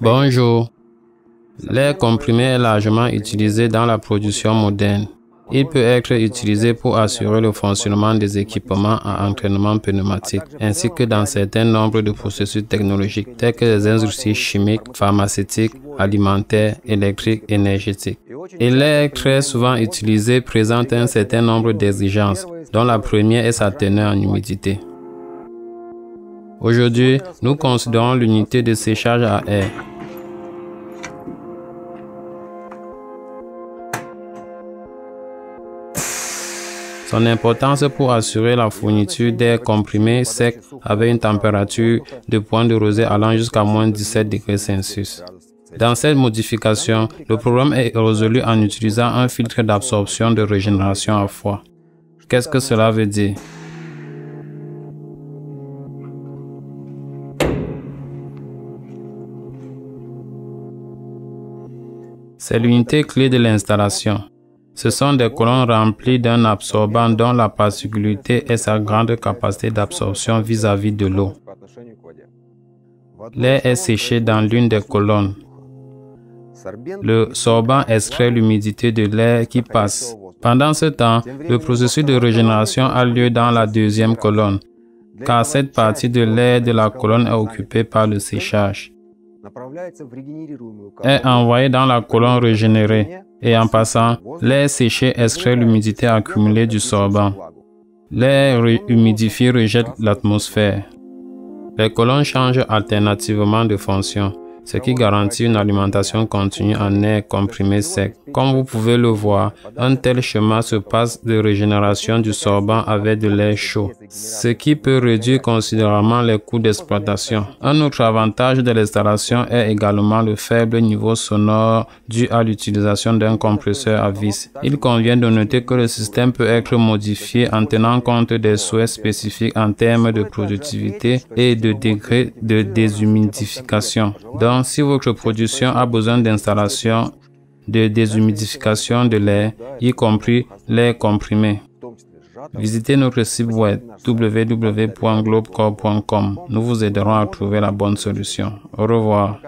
Bonjour. L'air comprimé est largement utilisé dans la production moderne. Il peut être utilisé pour assurer le fonctionnement des équipements à entraînement pneumatique, ainsi que dans certains nombres de processus technologiques, tels que les industries chimiques, pharmaceutiques, alimentaires, électriques, énergétiques. Et l'air très souvent utilisé présente un certain nombre d'exigences, dont la première est sa teneur en humidité. Aujourd'hui, nous considérons l'unité de séchage à air. Son importance pour assurer la fourniture d'air comprimé sec avec une température de pointe de rosée allant jusqu'à moins 17 degrés Celsius. Dans cette modification, le problème est résolu en utilisant un filtre d'absorption de régénération à froid. Qu'est-ce que cela veut dire? C'est l'unité clé de l'installation. Ce sont des colonnes remplies d'un absorbant dont la particularité est sa grande capacité d'absorption vis-à-vis de l'eau. L'air est séché dans l'une des colonnes. Le sorbant extrait l'humidité de l'air qui passe. Pendant ce temps, le processus de régénération a lieu dans la deuxième colonne, car cette partie de l'air de la colonne est occupée par le séchage. Est envoyé dans la colonne régénérée et en passant, l'air séché extrait l'humidité accumulée du sorbant. L'air humidifié rejette l'atmosphère. Les colonnes changent alternativement de fonction, ce qui garantit une alimentation continue en air comprimé sec. Comme vous pouvez le voir, un tel schéma se passe de régénération du sorbant avec de l'air chaud, ce qui peut réduire considérablement les coûts d'exploitation. Un autre avantage de l'installation est également le faible niveau sonore dû à l'utilisation d'un compresseur à vis. Il convient de noter que le système peut être modifié en tenant compte des souhaits spécifiques en termes de productivité et de degré de déshumidification. Donc, si votre production a besoin d'installation de déshumidification de l'air, y compris l'air comprimé, visitez notre site web www.globecorp.com. Nous vous aiderons à trouver la bonne solution. Au revoir.